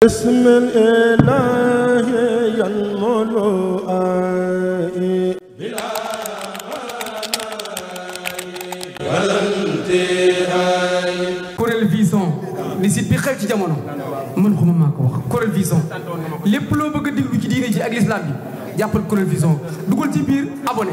بسم الإله ينمو بلا ولا انتهاء. Kuréel Vision li site bi xew ci jamono man xuma maa ko wax Kuréel Vision lépp loo bëgg a déglu ci diine ji ak l'islam bi jàppal Kuréel Vision dugal ci biir abonné.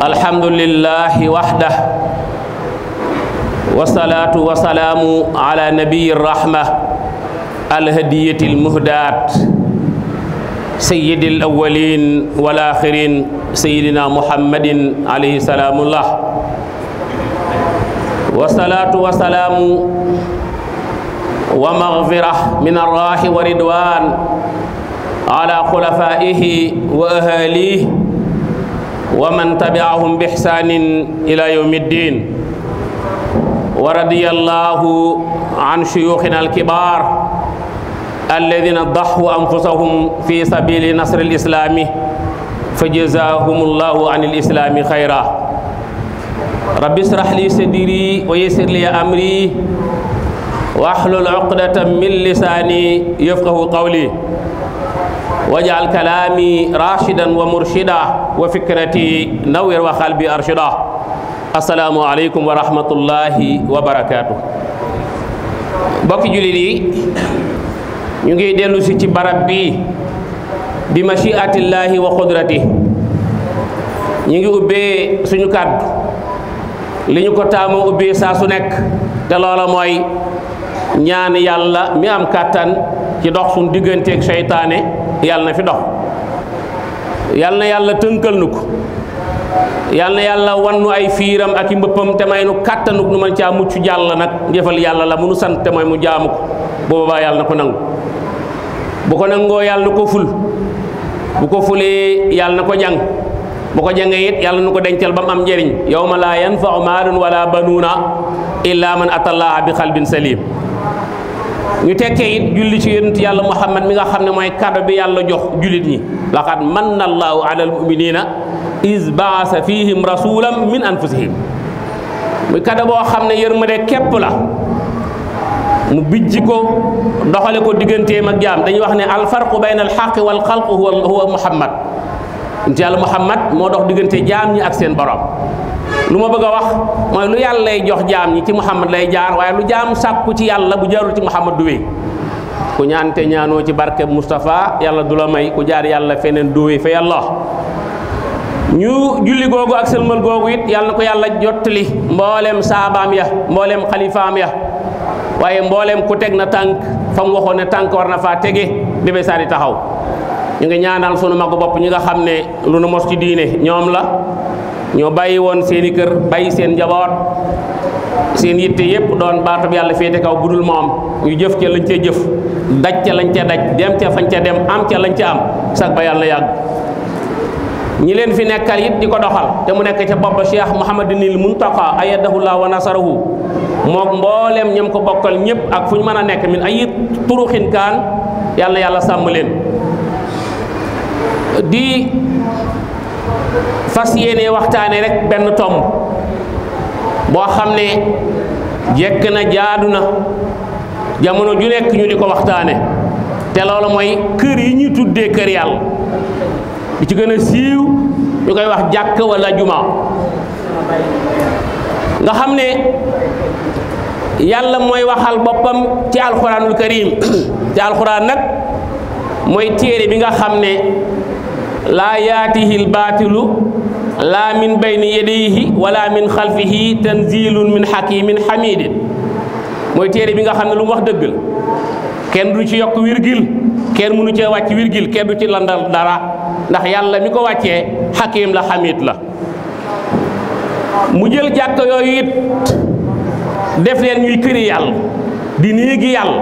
alhamdulillahi wahdah wasalaatu wasalaamu ala nabiyi rahma alhadiyati almuhdaat sayyidi alawalin wal axirin sayyidina muhammadin alayhi salaamullah wasalaatu wasalaamu wa maghfira min arrahi wa ridwan ala xulafaihi wa ahalihi wa man tabi'ahum bi ihsanin ila yawmi ddin wa radiyallahu an shuyukhina al-kibar alladhina ضحوا anfusahum fi sabili nasr al-islami fajazahumullahu an al-islami khayra rabbi ishrah li sadri wa yassir li amri wahlul 'uqdatan min lisani yafqahu qawli waj'al kalaami rashidan wa murshida wa fikrati nawwir wa qalbi arshida. Assalaamu aleykum wa rahmatullahi wa barakaatu. mbokki jullit yi ñu ngi dellu si ci barab bi bi mashiatillahi wa qudrati ñu ngi ubbee suñu kàddu li ñu ko taamoo ubbee saa su nekk te loola mooy ñaan yàlla mi am kàttan ci dox suñu digganteeg seytaane yàlla na fi dox yàlla na yàlla tënkal nu ko yàlla na yàlla wannu ay fiiram ak i mbëppam te may nu kàttanuk nu man caa mucc jàll nag jëfal yàlla la mu nu sant te mooy mu jaamu ko boobaa yàlla na ko nangu bu ko nangoo yàlla na ko ful bu ko fulee yàlla na ko jàng bu ko jàngee it yàlla na ko dencal ba mu am njëriñ yawma laa yanfa'u maalun wala banuuna illa man atallaha bi qalbin salim. ñu tekkee it julli ci yonent yàlla muhammad mi nga xam ne mooy kado bi yàlla jox jullit ñi laqad manna allahu ala almuminina is baasa fihim rasulan min anfusihim muy kado boo xam ne yërmande képp la mu bijji ko doxale ko digganteem ak jaam dañuy wax ne alfarqu bayna alxaqi wal xalq huwa muhammad yonent yàlla muhammad moo dox diggante jaam ñi ak seen borom. lu ma bëgg a wax mooy lu yàlla lay jox jaam ñi ci muhammad lay jaar waaye lu jaam sàkku ci yàlla bu jaarul ci muhammad du wéy ku ñaante ñaanoo ci barke Moustapha yàlla du la may ku jaar yàlla feneen du wéy fa yàlla. ñu julli googu ak sëlmal googu it yàlla na ko yàlla jottali mboolem saabaam ya mboolem xalifaam ya waaye mboolem ku teg na tànk fa mu waxoon ne tànk war na faa tege bébé saa di taxaw. ñu ngi ñaanal sunu magu bopp ñi nga xam ne lu nu mos ci diine ñoom la ñoo bàyyi woon seeni kër bàyyi seen njaboot seen yitte yépp doon baatub yàlla féete kaw budul moom ñu jëf ca lañ ca jëf daj ca lañ ca daj dem ca fañ ca dem am ca lañ ca am sax ba yàlla yàgg ñi leen fi nekkal it di ko doxal te mu nekk ca bopp Cheikh Mouhamadinil Muntaqa ayyadahullah wa nasarahu mook mboolem ñam ko bokkal ñëpp ak fu ñu mën a nekk min ay turuxin kaan yàlla na yàlla sàmm leen di fas yéene waxtaane rek benn tomb boo xam ne jekk na jaadu na jamono ju nekk ñu di ko waxtaane te loolu mooy kër yi ñuy tuddee kër yàlla di ci gën a siiw ñu koy wax jàkk wala juma nga xam ne yàlla mooy waxal boppam ci alxuraanul karim ci alxuraan nag mooy téere bi nga xam ne laa yaatihil baatilu laa min bayni yadayhi wala min xalfihi tanzilun min hakimin hamidin mooy téere bi nga xam ne lu mu wax dëgg la kenn du ci yokk virgule kenn mënu cee wàcc virgule kenn du ci landal dara ndax yàlla mi ko wàccee hakim la hamid la mu jël jàkk yooyu it def leen ñuy këri yàlla di néegi yàlla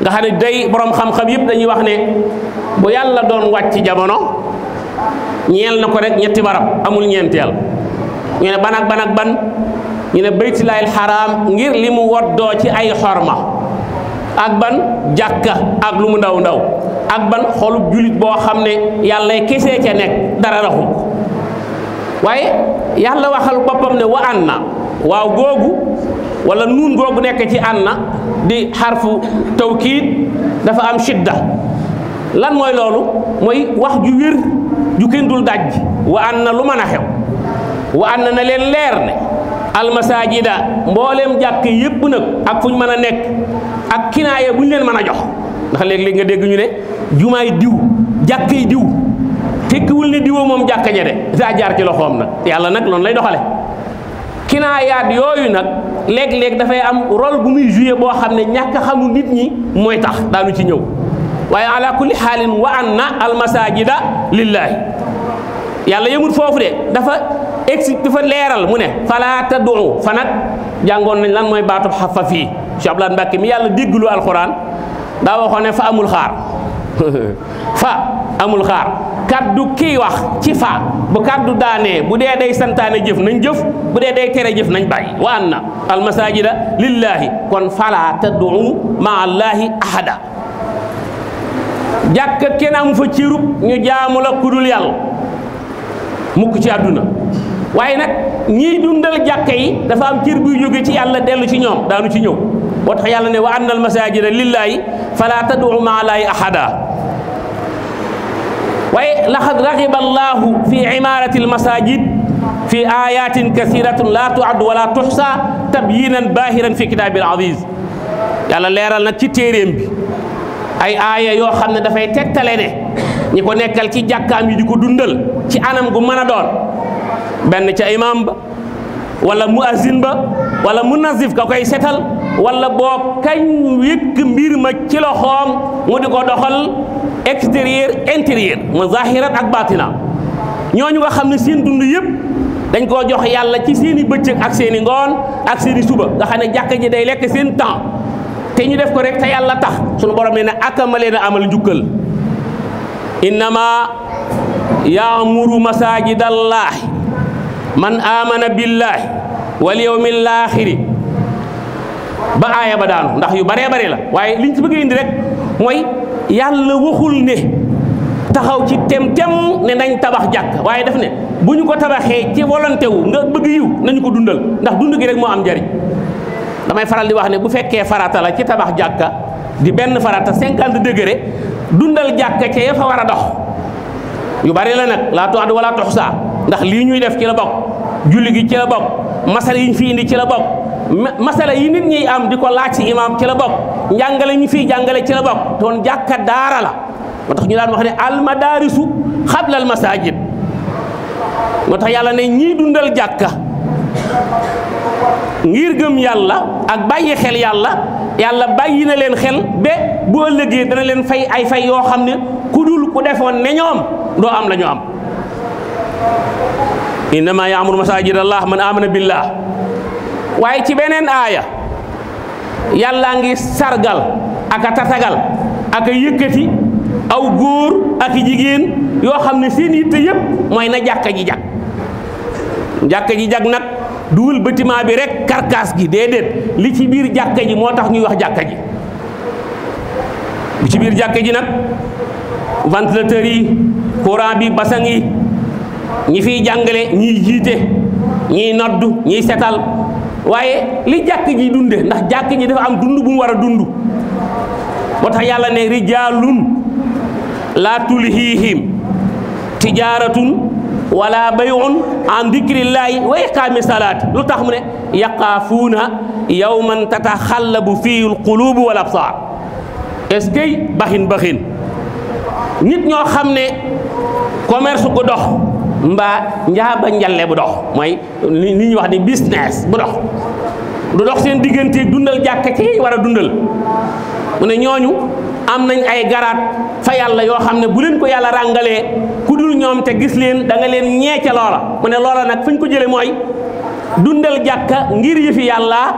nga xam ne day borom xam-xam yëpp dañuy wax ne bu yàlla doon wàcc jamono ñeel na ko rek ñetti barab amul ñeenteel ñu ne ban ak ban ak ban ñu ne baytullaahil xaraam ngir li mu woddoo ci ay xorma ak ban jàkka ak lu mu ndaw ndaw ak ban xolub julit boo xam ne yàlla kese ca nekk dara raxu waaye yàlla waxal boppam ne wa an na waaw googu wala nuun googu nekk ci an na di xarfu tawkiid dafa am shidda lan mooy loolu mooy wax ju wér ju kenn dul daj wa an na lu mën a xew wa an na leen leer ne almasajida mbooleem jàkk yépp nag ak fu ñu mën a nekk ak kinaaya bu ñu leen mën a jox ndax léeg-léeg nga dégg ñu ne jumaay diw jàkkay diw tekkiwul ne diwoo moom jàkka ñe de daa jaar ci loxoom nag yàlla nag noonu lay doxale kinaayaat yooyu nag léeg-léeg dafay am rôle bu muy joué boo xam ne ñàkk xamu nit ñi mooy tax daanu ci ñëw waaye ala kulli xaalin wa anna almasajida lillahi yàlla yëmut foofu de dafa leeral mu ne fala tad'u fa nag jàngoon nañ lan mooy baatub fa fii Cheikh Abdoulaye Mbacke mi yàlla dégglu alquran daa waxoon ne fa amul xaar fa amul xaar kaddu kii wax ci fa bu kaddu daanee bu dee day santaane jëf nañ jëf bu dee day tere jëf nañ bàyyi wa anna almasajida lillahi kon fala tad'u ma allahi ahada jàkk kenn amu fa cirub ñu jaamu la kudul yàlla mukk ci àdduna waaye nag ñiy dundal jàkka yi dafa am cër buy jóge ci yàlla dellu ci ñoom daanu ci ñëw boo tax yàlla ne wa anna al masajida lillahi fala tad'u ma'a allahi ahada waaye laqad raxiba allahu fi imarati al masajid fi ayatin kathiratin la tu'addu wala tuhsa tabyinan bahiran fi kitabil aziz yàlla leeral nag ci téeréem bi ay aaya yoo xam ne dafay tegtale ne ñi ko nekkal ci jàkkaam yi di ko dundal ci anam gu mën a doon benn ca imam ba wala muazzin ba wala munazif ka koy setal wala boo kañ wékk mbir ma ci loxoom mu di ko doxal extérieur intérieur mu zahiran ak batina ñooñu nga xam ne seen dund yëpp dañ koo jox yàlla ci seen i bëccëg ak seen i ngoon ak seen i suba nga xam ne jàkka ji day lekk seen temps te ñu def ko rek te yàlla tax sunu borom ne ne akama leen a amal njukkal innama yaamuru masajidallahi man amana billahi wal yawmil axiri ba aaya ba daanu ndax yu baree bare la waaye liñ ci bëgg indi rek mooy yàlla waxul ne taxaw ci tem-tem ne nañ tabax jàkk waaye daf ne bu ñu ko tabaxee ci volonté wu nga bëgg yiw nañu ko dundal ndax dund gi rek moo am njariñ damay faral di wax ne bu fekkee farata la ci tabax jàkka di benn farata 50 degré dundal jàkka ca ya fa war a dox yu bari la nag laa tu'addu wala tuhsa ndax lii ñuy def ci la bokk julli gi ci la bokk masala yi ñu fi indi ci la bokk masala yi nit ñi am di ko laaj ci imam ci la bokk njàngale ñu fiy jàngale ci la bokk toon jàkka daara la moo tax ñu daan wax ne al madarisu xabla al masajid moo tax yàlla ne ñii dundal jàkka ngir gëm yàlla ak bàyyi xel yàlla yàlla bàyyi na leen xel ba bu ëllëgee dana leen fay ay fay yoo xam ne ku dul ku defoon ne ñoom doo am la ñu am innama ya'muru masajid allah man amana billah. waaye ci beneen aaya yàlla ngi sargal aka tatagal aka yëkkati aw góor ak jigéen yoo xam ne seen yitte yëpp mooy na jàkka ji jag. jàkka ji jag nag duwul bâtiment bi rek karkaas gi déedéet li ci biir jàkka ji moo tax ñuy wax jàkka ji. li ci biir jàkka ji nag ventilateur yi courant bi basang yi ñi fiy jàngale ñiy jiite ñiy noddu ñiy setal waaye li jàkk ji dunde ndax jàkk ji dafa am dund bu mu war a dund moo tax yàlla ne rijaalun laa tulhiihim tijaaratun wala bay'un an dikrillaahi wa iqaami salaati lu tax mu ne yaqaafuuna yawman tataxallabu fiihi alquluubu wal absaar. est-ce que baxin nit ñoo xam ne commerce bu dox mbaa njaaba njalle bu dox mooy li ñuy wax ni business bu dox du dox seen digganteeg dundal jàkka ci war a dundal mu ne ñooñu am nañ ay garaat fa yàlla yoo xam ne bu leen ko yàlla ràngalee ku dul ñoom te gis leen da nga leen ñeece loola. mu ne loola nag fu ñu ko jëlee mooy dundal jàkka ngir yëfi yàlla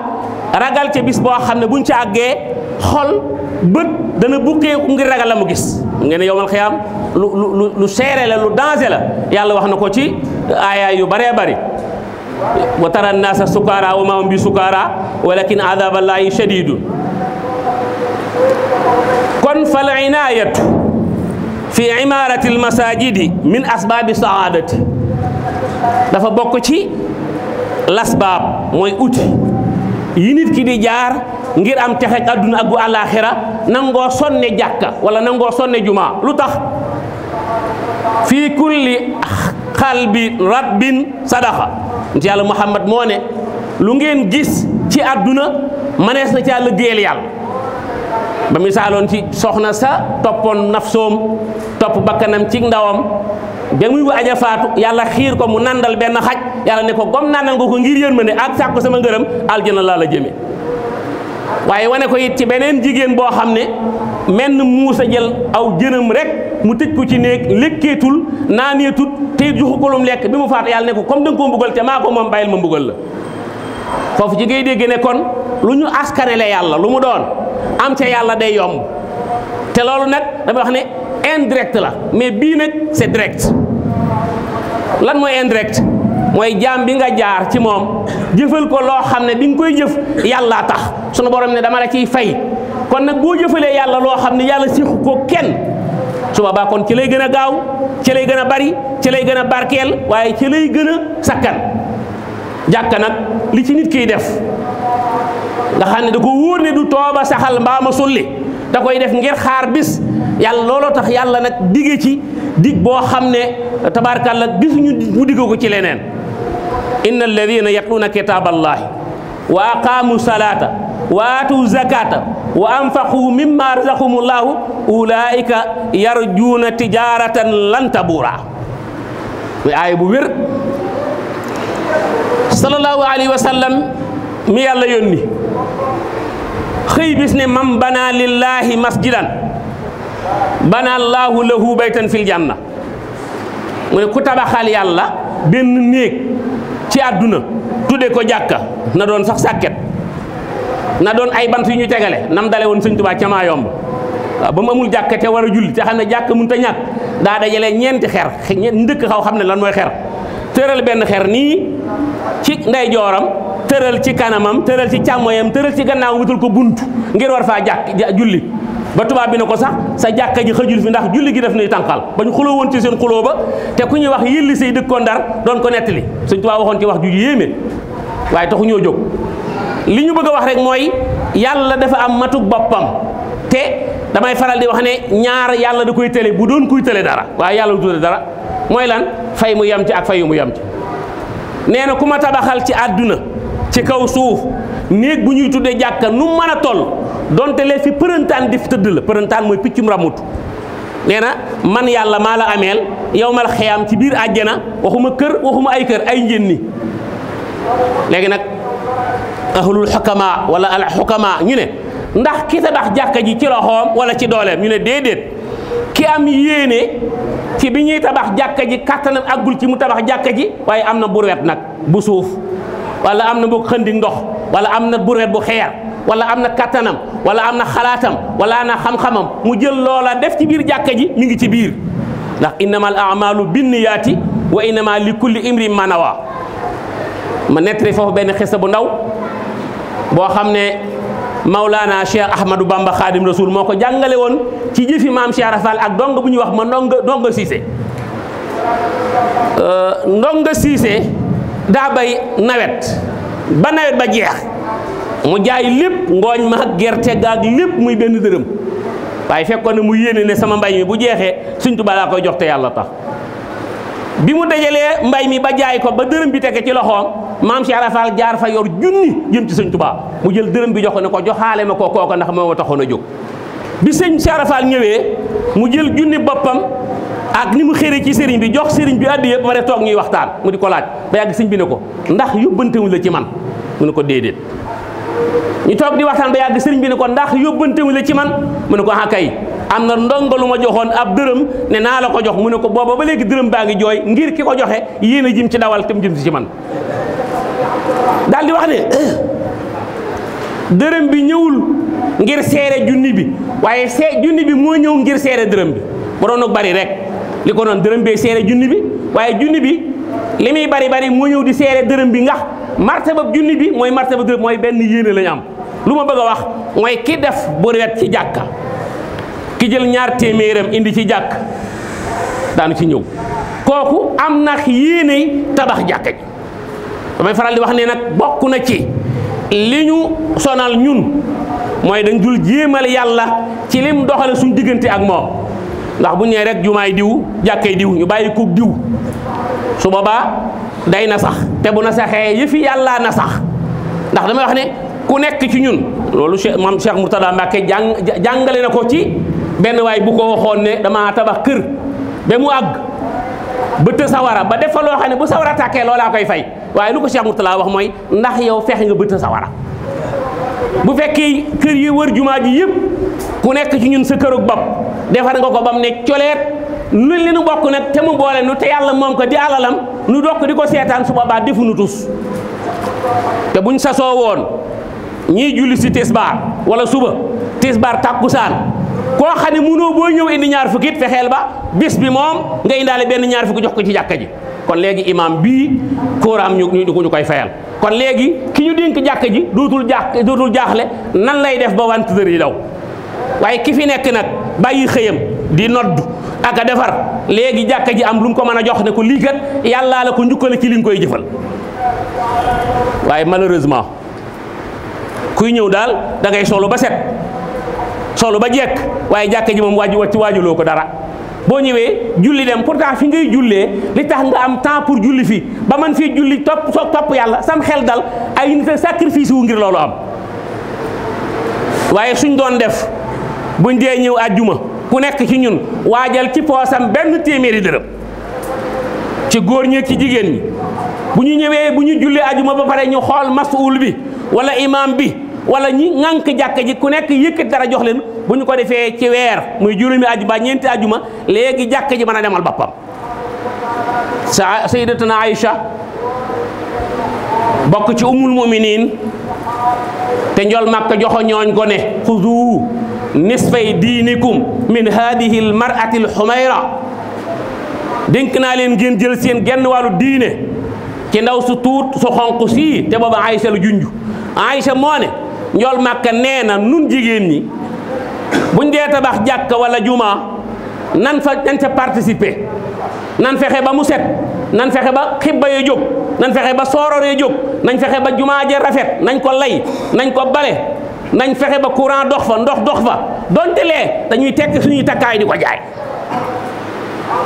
ragal ca bis boo xam ne buñ ca àggee xol bët dana bukkeeku ngir ragal la mu gis. ngeen ne yowmal xiyaam lu seere la lu danger la yàlla wax na ko ci aaya yu baree bari wa tara naasa sukaara wa maa hum bi sukaara walakin adaballaahi shadidun. kon fal inaayatu fi imarati almasajidi min asbaabi saadati dafa bokk ci lasbaab mooy uti yi nit ki di jaar ngir am texe àdduna ak bu àllaaxira nangoo sonne jàkka wala nangoo sonne jumaa. lu tax fii kulli xalbi rabbin sadaqa nti yàlla Muhammad moo ne lu ngeen gis ci àdduna manees na caa liggéeyal yàlla ba misaaloon ci soxna sa toppoon nafsoom topp bakkanam ci ndawam ba muy aja faatu yàlla xiir ko mu nandal benn xaj yàlla ne ko gom nandal nga ko ngir yërmande ak sàkku sama ngërëm aljana laa la jëme. waaye wane ko it ci beneen jigéen boo xam ne menn muusa jël aw jënam rek mu tëj ko ci néeg lekkeetul naaneetut te joxu ko lum lekk bi mu faatu yàlla ne ko comme da nga koo mbugal te maa ko moom bàyyil ma mbugal la. foofu ci ngay dégg ne kon lu ñu askanele yàlla lu mu doon am ca yàlla day yomb te loolu nag dama wax ne indirect la mais bii nag c'est direct. lan mooy indirect mooy jaam bi nga jaar ci moom jëfal ko loo xam ne bi nga koy jëf yàllaa tax sunu borom ne dama la ciy fay. kon nag boo jëfalee yàlla loo xam ne yàlla siixu ko kenn su boobaa kon ci lay gën a gaaw ci lay gën a bari ci lay gën a barkeel waaye ci lay gën a sakkan. jàkka nag li ci nit kiy def nga xam ne da ko wóor ne du tooba saxal mbaa ma sulli da koy def ngir xaar bis yàlla looloo tax yàlla nag digge ci dig boo xam ne tabaarkalla gisuñu mu digg ko ci leneen. inna alladina yatluuna kitaaballahi wa aqaamu salata wa aatu zakata wa anfaqu mimma razaqahumullahu ulaika yarjuuna tijaratan lan tabuura. muy aaya bu wér. sallallahu alayhi wa sallam mi yàlla yónni xëy bis ne man bana lillahi masjidan bana allahu lahu baytan fil janna. mu ne ku tabaxal yàlla benn néeg ci àdduna tudde ko jàkka na doon sax sàkket na doon ay bant yu ñu tegale nam dale woon Sëñ Tuubaa ca maa yomb waaw ba mu amul jàkka te war a julli te xam ne jàkka mënut a ñàkk daa dajale ñeenti xer ndëkk xaw xam ne lan mooy xer tëral benn xer nii ci ndeyjooram tëral ci kanamam tëral ci càmmoyam tëral ci gannaaw wutal ko bunt ngir war faa julli ba tubaab bi ne ko sax sa jàkka ji xëjul fi ndax julli gi def nuy tànqal ba ñu xuloo woon ci seen xuloo ba te ku ñuy wax yëlli say dëkkoon Ndar doon ko nettali Sëñ Tuubaa waxoon ci wax ju yéeme waaye taxu ñoo jóg. li ñu bëgg a wax rek mooy yàlla dafa am matuk boppam te damay faral di wax ne ñaar yàlla da koy tële bu doon kuy tële dara waaye yàlla du tële dara mooy lan fay mu yem ci ak fayu mu yem ci. nee na ku ma tabaxal ci àdduna ci kaw suuf néeg bu ñuy tuddee jàkka nu mën a toll donte lee fi përëntaan di fi tëdd la përëntaan mooy piccum ramut nee na man yàlla maa la ameel yowmal xiyaam ci biir àjjana waxuma kër waxuma ay kër ay njënni. léegi nag ahlul xukama wala al xukama ñu ne ndax ki tabax jàkka ji ci loxoom wala ci dooleem ñu ne déedéet ki am yéene ci bi ñuy tabax jàkka ji kattanam àggul ci mu tabax jàkka ji waaye am na burwet nag bu suuf wala am na bu xëndi ndox wala am na burwet bu xeer wala am na kattanam wala am na xalaatam wala am na xam-xamam mu jël loola def ci biir jàkka ji mi ngi ci biir ndax innamal a'malu binniyaati wa innama li kulli imrin ma nawa ma nettali foofu benn xista bu ndaw boo xam ne Maulana Cheikh Ahmadou Bamba Khadim Rasoul moo ko jàngale woon ci jëfi maam Cheikh Rafal ak ndongo bu ñuy wax ma ndongo Cissé ndongo Cissé daa bay nawet ba nawet ba jeex mu jaay lépp ngooñ ma ak gerte gaag lépp muy benn dërëm waaye fekkoon ne mu yéene ne sama mbay mi bu jeexee Sëñ Tuubaa laa koy jox te yàlla tax bi mu dajalee mbay mi ba jaay ko ba dërëm bi tege ci loxoom maam Cheikh Rafal jaar fa yor junni jëm ci Sëñ Tuubaa mu jël dërëm bi jox ko ne ko joxaale ma ko kooka ndax moo ma taxoon a jóg bi sëñ Cheikh Rafal ñëwee mu jël junni boppam ak ni mu xëre ci sëriñ bi jox sëriñ bi addi yëpp ba pare toog ñuy waxtaan mu di ko laaj ba yàgg sëñ bi ne ko ndax yóbbantewuñ la ci man mu ne ko déedéet ñu toog di waxtaan ba yàgg sëriñ bi ne ko ndax yóbbantewuñ la ci man mu ne ko ah kay am na ndongo lu ma joxoon ab dërëm ne naa la ko jox mu ne ko booba ba léegi dërëm baa ngi jooy ngir ki ko joxe yéen a jëm ci dawal tam jëm si ci man daal di wax ne dërëm bi ñëwul ngir seere junni bi waaye junni bi moo ñëw ngir seere dërëm bi bu doon bari rek li ko noon dërëm bee seere junni bi waaye junni bi li muy bari moo ñëw di seere dërëm bi ndax martaba junni bi mooy martaba dërëm mooy benn yéene lañu am lu ma bëgg a wax mooy ki def burwet ci jàkka ki jël ñaar téeméeram indi ci jàkk daanu ci ñëw kooku am na yéene tabax jàkka ji damay faral di wax ne nag bokk na ci li ñu sonal ñun mooy dañ dul jéemal yàlla ci lim doxale suñ diggante ak moom ndax bu ñëwee rek jumaay diw jàkkay diw ñu bàyyi koog diw su boobaa day na sax te bu na saxee yëfi yàlla na sax ndax damay wax ne ku nekk ci ñun loolu maam Cheikh Mourtada Mbacké jàngale na ko ci benn waay bu ko waxoon ne dama tabax kër ba mu àgg bëtt sawara ba def fa loo xam ne bu sawara tàkkee loolaa koy fay waaye lu ko Cheikh Mourtada wax mooy ndax yow fexe nga bëtt sawara bu fekkee kër yi wër jumaa ji yëpp ku nekk ci ñun sa kërug bopp defar nga ko bam ne coleet lu li nu bokk nag te mu boole nu te yàlla moom ko di alalam nu dokk di ko seetaan su boobaa defu nu tus te buñ sasoo woon ñii julli si tisbaar wala suba tisbaar takkusaan koo xam ne mënoo boo ñëw indi ñaar fukki it fexeel ba bis bi moom nga indaale benn ñaar fukki jox ko ci jàkka ji kon léegi imam bii kóoraam ñu koy fayal kon léegi ki ñu dénk jàkka ji dootul jaaxle nan lay def ba wanteer yi daw waaye ki fi nekk nag bàyyi xëyam di nodd ak a defar léegi jàkka ji am lu mu ko mën a jox ne ko lii kat yàllaa la ko njukkale ci li nga koy jëfal waaye malheureusement kuy ñëw daal da ngay solu ba set solu ba jekk waaye jàkka ji moom waajuloo ko dara boo ñëwee julli dem pourtant fi ngay jullee li tax nga am temps pour julli fi ba man fii julli topp yàlla sam xel dal ay nit a sacrifice wu ngir loolu am waaye suñ doon def buñ dee ñëw àjjuma ku nekk ci ñun waajal ci poosam benn téeméeri dërëm ci góor ñi ci jigéen ñi bu ñu ñëwee bu ñu jullee àjjuma ba pare ñu xool masuul bi wala imam bi wala ñi ŋànk jàkka ji ku nekk yëkkat dara jox leen bu ñu ko defee ci weer muy juróomi àjjuma ñeenti àjjuma léegi jàkka ji mën a demal boppam sayyidatuna Aïcha bokk ci ummul muminin te njol Makka joxo ñooñ ko ne xudu nisfay diinikum min hadihi al mar'ati al humayra dénk naa leen ngeen jël seen genn wàllu diine ci ndaw su tuut su xonq sii te booba Aïcha la junj Aïcha moo ne njol Makka nee na nun jigéen ñi buñ dee tabax jàkka wala juma nan ca participer nan fexe ba mu set nan fexe ba xibba ya jóg nan fexe ba sooror ya jóg nañ fexe ba jumaa ja rafet nañ ko lay nañ ko bale nañ fexe ba courant dox fa ndox dox fa donte lee dañuy tekk suñuy takkaay di ko jaay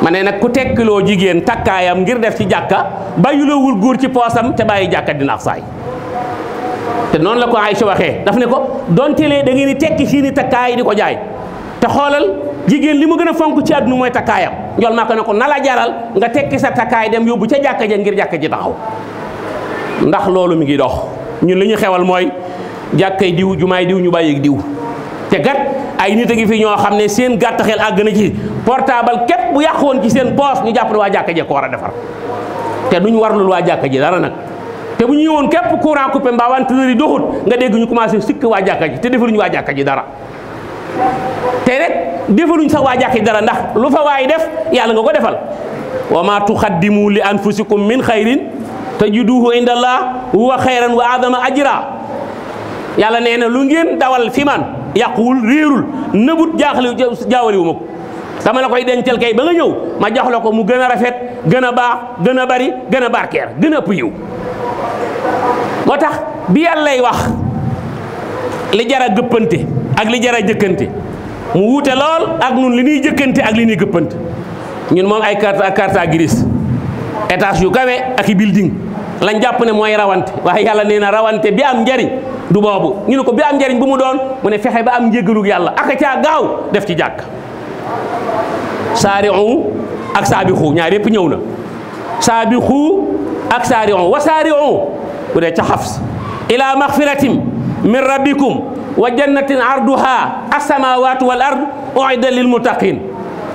ma ne nag ku tekkiloo jigéen takkaayam ngir def ci jàkka bàyyiloowul góor ci poosam te bàyyi jàkka dina ak saay te noonu la ko Aïcha waxee daf ne ko donte lee da ngeen di tekki seeni takkaay di ko jaay te xoolal jigéen li mu gën a fonk ci àdduna mooy takkaayam njol maa ko ne ko na la jaral nga tekki sa takkaay dem yóbbu ca jàkka ja ngir jàkka ji taxaw ndax loolu mi ngi dox ñun li ñu xewal mooy jàkkay diw jumaay diw ñu bàyyi diw te gat ay nit a ngi fi ñoo xam ne seen gàtt xel àgg na ci portable képp bu yàqu woon ci seen poos ñu jàpp ne waa jàkka ji ko war a defar te duñ warlul waa jàkka ji dara nag te bu ñu ñëwoon képp courant coupé mbaa ventilo yi doxut nga dégg ñu commencé sikk waa jàkka ji te defaluñu waa jàkka ji dara te rek defaluñ sax waa jàkka ji dara ndax lu fa waay def yàlla nga ko defal wa ma tuqaddimu li anfusikum min xayrin tajiduhu inda allah huwa xayran wa adama ajra yàlla nee na lu ngeen dawal fi man yàquwul réerul nëbut jaawaliwu ma ko dama la koy dencal kay ba nga ñëw ma jox la ko mu gën a rafet gën a baax gën a bari gën a barkeer gën a ëpp yiw moo tax bi yàllay wax li jar a gëppante ak li jar a jëkkante mu wuute lool ak nun li ñuy jëkkante ak li ñuy gëppante ñun moom ay carte grise étage yu kawe ak i building lañ jàpp ne mooy rawante waaye yàlla nee na rawante bi am njariñ du boobu ñu ne ko bi am njariñ bu mu doon mu ne fexe ba am njéggalug yàlla aka caa gaaw def ci jàkk saari'u ak saabixu ñaar yépp ñëw na saabixu ak saari'u wa saari'u bu dee ca Xafs ila maxfiratin min rabbikum wa jannatin arduha as-samawatu wal ard u'iddat lil muttaqin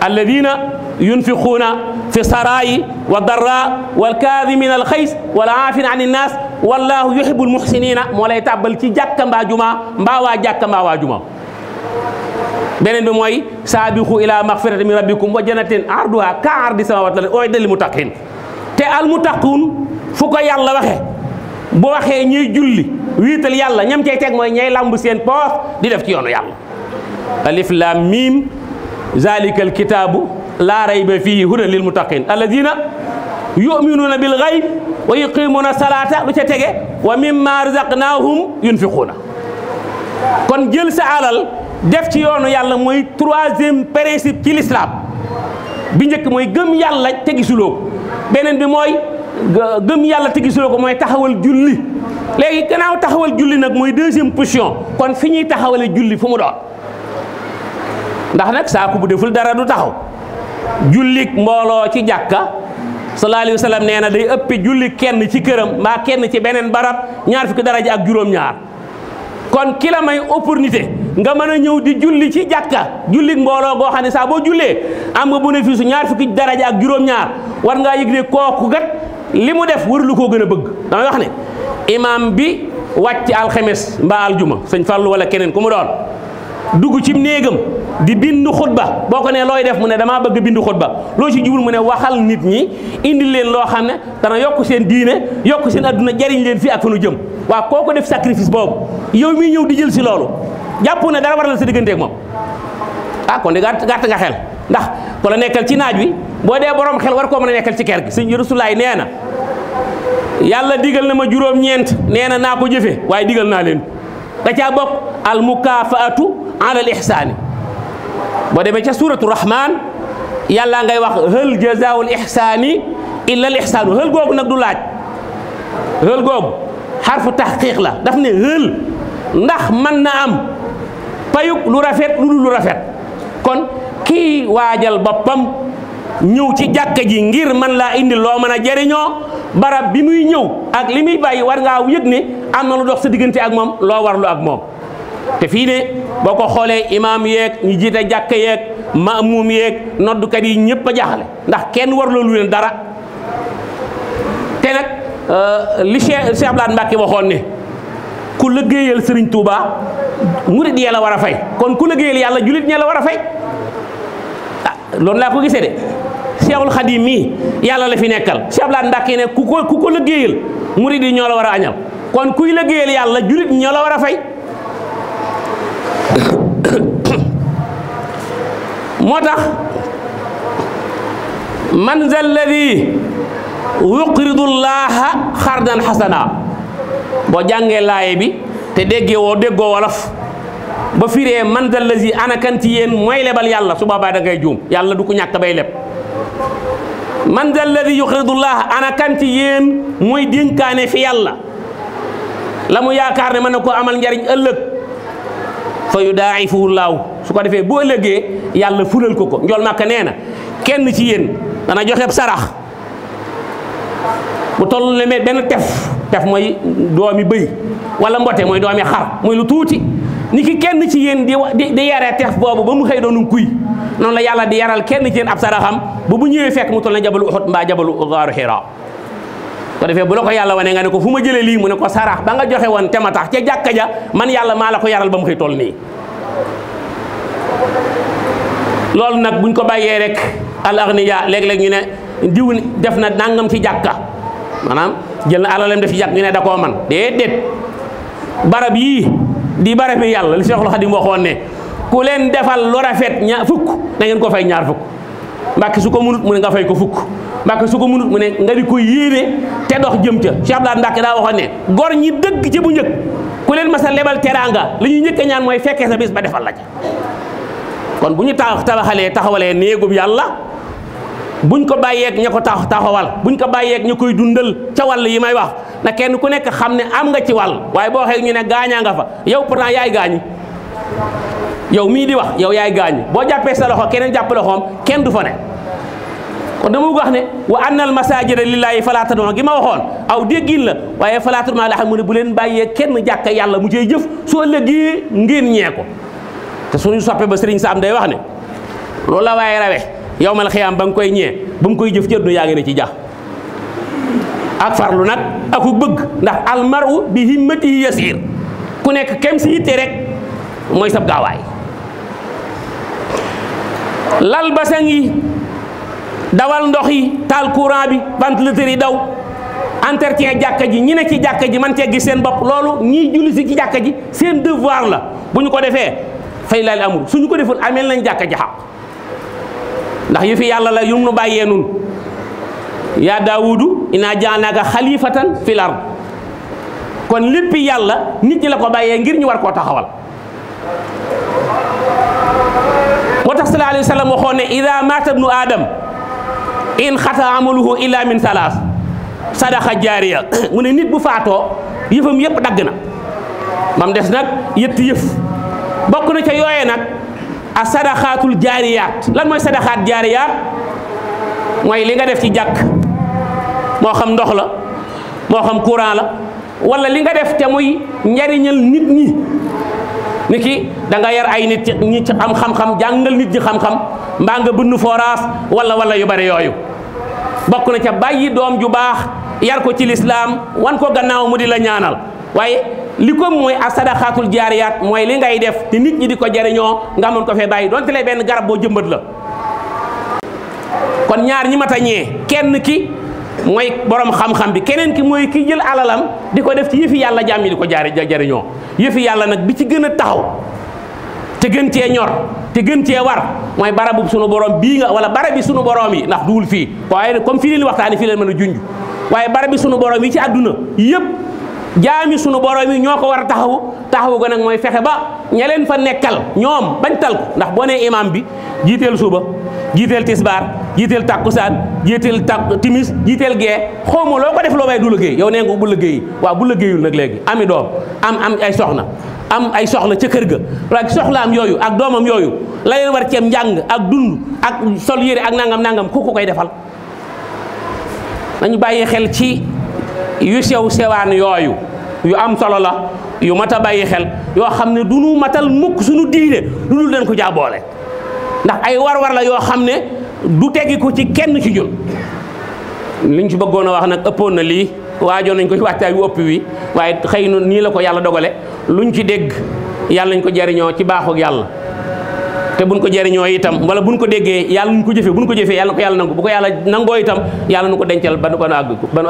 alladina yunfiquuna fi saraa'i wa darraa wal kaadimina al xays wal aafina ani nnaas wallahu yuhibbul muhsinina moo lay tàbbal ci jàkka mbaa juma mbaa waa jàkka mbaa waa juma beneen bi mooy saabixu ila maxfiratin min rabbikum wa jannatin arduha ka ardi samawati wal ard u'iddat lil muttaqin te al muttaquun fu ko yàlla waxe bu waxee ñuy julli wiital yàlla ñam cay teg mooy ñay lamb seen poos di def ci yoonu yàlla alif lam mim zalika al kitaabu laa rayba fiihi hudan lil muttaqin alladina yuminuuna bil gayb wa yuqimuuna salaata lu ca tege wa mimma razaqnaahum yunfiquuna kon jël sa alal def ci yoonu yàlla mooy troisième principe ci l'islam bi njëkk mooy gëm yàlla te gisuloo ko beneen bi mooy gëm yàlla te gisuloo ko mooy taxawal julli léegi gannaaw taxawal julli nag mooy deuxième position kon fi ñuy taxawale julli fu mu doon ndax nag saako bu deful dara du taxaw jullik mbooloo ci jàkka sallallahu alayhi wa sallam nee na day ëpp julli kenn ci këram mbaa kenn ci beneen barab ñaar fukki daraja ak juróom-ñaar kon ki la may opportunité nga mën a ñëw di julli ci jàkka jullik mbooloo goo xam ne saa boo jullee am nga bénéfice ñaar fukki daraja ak juróom-ñaar war ngaa yëg ne kooku gat li mu def warulu koo gën a bëgg damay wax ne imam bi wàcc alxemes mbaa aljuma sëñ Fallu wala keneen ku mu doon dugg ci néegam di bindu xutba boo ko ne looy def mu ne damaa bëgg bindu xutba loo ci jubul mu ne waxal nit ñi indi leen loo xam ne dana yokk seen diine yokk seen adduna jariñ leen fii ak fa nu jëm waaw koo ko def sacrifice boobu yow miy ñëw di jël si loolu jàpp ne dara waral sa digganteeg moom ah kon de gàtt nga xel ndax ku la nekkal ci naaj wi boo dee borom xel war koo mën a nekkal ci ker gi sëñ Rasulaay nee na yàlla digal na ma juróom-ñeent nee na naa ko jëfe waaye digal naa leen da caa bokk al mukaafaatu ala al ihsaani boo demee ca suuratu rahmaan yàlla ngay wax hal jazaa'ul ihsaani illa al ihsaanu hal googu nag du laaj hal googu xarfu taxqiiq la daf ne hal ndax mën na am payuk lu rafet lu dul lu rafet kon kii waajal boppam ñëw ci jàkka ji ngir man laa indi loo mën a jariñoo barab bi muy ñëw ak li muy bàyyi war ngaa yëg ne am na lu dox sa diggante ak moom loo warlu ak moom te fii ne boo ko xoolee imaam yeeg ñu jiite jàkka yeeg maamum yeeg noddukat yi ñëpp a jaaxle ndax kenn war loolu leen dara te nag li Cheikh Abdoulaye Mbacke waxoon ne ku liggéeyal Serigne Touba murid yee la war a fay kon ku liggéeyal yàlla julit ñee la war a fay ah loolu laa ko gisee de Cheikhul Khadim mii yàlla la fi nekkal Cheikh Abdoulaye Mbacke ne ku ko liggéeyal murid yi ñoo la war a añal kon kuy liggéeyal yàlla julit ñoo la war a fay moo tax man za alladi yuqridu llaha xardan xasana boo jàngee laaye bi te déggoo wolof ba firee man za alladi ana kan ci yéen mooy lebal yàlla su boobaa da ngay juum yàlla du ko ñàkk bay leb man za alladi yuqridu llaha ana kan ci yéen mooy dénkaane fi yàlla la mu yaakaar ne mën na ko amal njariñ ëllëg fa yudaa'ifuhu llaahu su ko defee boo ëllëgee yàlla fulal ko njool Màkka nee na kenn ci yéen dana joxe sarax bu toll ne benn tef mooy doomi bëy wala mbote mooy doomi xar mooy lu tuuti ni ki kenn ci yéen di yaree teef boobu ba mu xëy doonu kuy noonu la yàlla di yaral kenn ci yéen ab saraxam ba bu ñëwee fekk mu toll na jabalu Uhud mbaa jabalu Gaaru Hira ko defee bu la ko yàlla wane nga ne ko fu ma jëlee lii mu ne ko sarax ba nga joxe woon te ma tax ca jàkka ja man yàlla maa la ko yaral ba mu xëy toll nii. loolu nag buñ ko bàyyee rek al aghniya léeg-léeg ñu ne diw def na nangam ci jàkka maanaam jël na alalam def ci jàkk ñu ne da koo man déedéet barab yii di barab yi yàlla li Seexul Xadiim waxoon ne ku leen defal lu rafet fukk na ngeen ko fay ñaar fukk mbàkki su ko munut mu ne nga fay ko fukk mbàkki su ko munut mu ne nga di ko yéene te dox jëm ca Cheikh Abdoulaye Mbàkke daa waxoon ne gor ñi dëgg ci bu njëkk ku leen mas a lebal teraanga li ñuy njëkk a ñaan mooy fekkee sa bis ba defal la ca kon bu ñu taxawalee néegub yàlla buñ ko bàyyeeg ña ko taxawal buñ ko bàyyeeg ña koy dundal ca wàll yi may wax na kenn ku nekk xam ne am nga ci wàll waaye boo waxee ñu ne gaañaa nga fa yow pourtant yaay gaañi yow mii di wax yow yaay gaañi boo jàppee sa loxo keneen jàpp loxoom kenn du fa ne kon dama bëgg wax ne wa annal masajida lillahi falaa tad'u gi ma waxoon aw déggin la waaye falaa tad'u ma'a llaahi mu ne bu leen bàyyee kenn jàkka yàlla mu cey jëf soo lëggee ngeen ñee ko te suñu soppe ba Sëriñ Saam day wax ne loolu la waaye rawe yawmal xiyaam ba nga koy ñee ba mu koy jëf ci àdduna yaa ngi ne ci jax ak farlu nag aku bëgg ndax almaru bi himmatihi yasiir ku nekk kem si yitte rek mooy sab gaawaay lal basang yi dawal ndox yi taal courant bi ventilateur yi daw entretien jàkka ji ñi ne ci jàkka ji man cee gis seen bopp loolu ñiy julli si ci jàkka ji seen devoir la bu ñu ko defee fay laal amul suñu ko deful ameel nañ jàkka ji xaq ndax yu fi yàlla la yum nu bàyyee nun yaa daawudu inaa jaalnaaka xalifatan fil ard kon lépp yàlla nit ñi la ko bàyyee ngir ñu war koo taxawal moo tax sallallahu alayhi wa sallam waxoon ne ida maata ibnu adam in xata amaluhu illa min salaas sadaqa jaariya mu ne nit bu faatoo yëfam yëpp dagg na bam des nag yëtt yëf bokk na ca yooyee nag a sadaqaatul jaariyaat lan mooy sadaqaat jaariyaat mooy li nga def ci jàkk moo xam ndox la moo xam courant la wala li nga def te muy njariñal nit ñi ni ki da nga yar ay nit ñi ci am xam-xam jàngal nit ñi xam-xam mbaa nga bënn forage wala yu bari yooyu bokk na ca bàyyi doom ju baax yar ko ci lislaam wan ko gannaaw mu di la ñaanal waaye li ko mooy a sadaqaatul jaariyaat mooy li ngay def te nit ñi di ko jariñoo nga mën ko fee bàyyi donte lay benn garab boo jëmbat la kon ñaar ñi mat a ñee kenn ki mooy borom xam-xam bi keneen ki mooy ki jël alalam di ko def ci yëfi yàlla jaam yi di ko jariñoo yëfi yàlla nag bi ci gën a taxaw te gën cee ñor te gën cee war mooy barabu sunu borom bii nga wala barabi sunu borom yi ndax duwul fii waaye comme fii leen waxtaani fii leen mën a junj waaye barabi sunu borom yi ci àdduna yëpp jaami sunu borom yi ñoo ko war a taxawu ko nag mooy fexe ba ña leen fa nekkal ñoom bañ tal ko ndax boo nee imam bi jiiteel suba jiiteel tisbaar jiiteel takkusaan jiiteel timis jiiteel gee xawma loo ko def loo bay du liggéey yow nee nga bu liggéey waaw bu liggéeyul nag léegi ami doom am ay soxna am ay soxla ca kër ga ak soxlaam yooyu ak doomam yooyu la leen war ceeb njàng ak dund ak sol yére ak nangam ku ko koy defal nañu bàyyi xel ci yu sew sewaan yooyu yu am solo la yu mat a bàyyi xel yoo xam ne du nu matal mukk suñu diine lu dul leen ko jaaboole ndax ay war-war la yoo xam ne du teggi ko ci kenn ci ñun liñ ci bëggoon a wax nag ëppoon na lii waajoon nañ ko ci waxtaay wu ëpp wi waaye xëy na nii la ko yàlla dogale luñ ci dégg yàlla nañ ko jariñoo ci baaxu yàlla te buñ ko jariñoo itam wala buñ ko déggee yàlla nuñ ko jëfee buñ ko jëfee yàlla na ko yàlla nangu bu ko yàlla nangoo itam yàlla nu ko dencal ba nu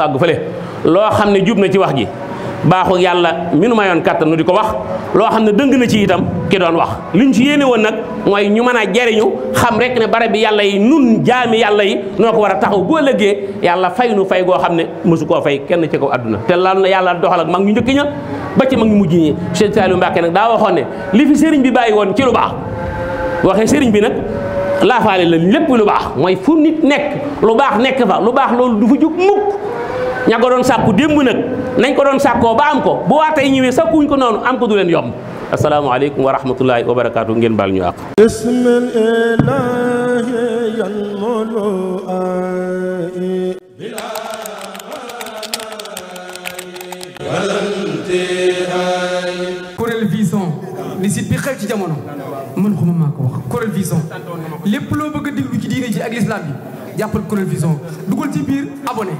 àgg fële loo xam ne jub na ci wax ji baaxu yàlla mi nu mayoon kàttan nu di ko wax loo xam ne dëng na ci itam ki doon wax liñ ci yéene woon nag mooy ñu mën a jariñu xam rek ne barab bi yàlla yi nun jaami yàlla yi noo ko war a taxaw boo ëllëgee yàlla fay nu fay goo xam ne mësu koo fay kenn ci kaw àdduna te lan la yàlla doxal ak mag ñu njëkk ña ba ci mag ñu mujj ñi Sëriñ Saliou Mbacke nag daa waxoon ne li fi sëriñ bi bàyyi woon ci lu baax waxee sëriñ bi nag laafaale la lépp lu baax mooy fu nit nekk lu baax nekk fa lu baax loolu du fa jóg mukk ña ko doon sàkku démb nag nañ ko doon sàkkoo ba am ko bu waatay ñëwee sàkkuñ ko noonu am ko du leen yomb asalaamaaleykum wa rahmatullahi wa barakaatu ngeen baal ñu àq bismil ilaahi yanmulu ay Kuréel Vision ni site bi xew ci jamono man xuma maa ko wax Kourel Vision lépp loo bëgg a déglu ci diine ji ak l'islam bi jàppal Kourel Vision dugal ci biir abonné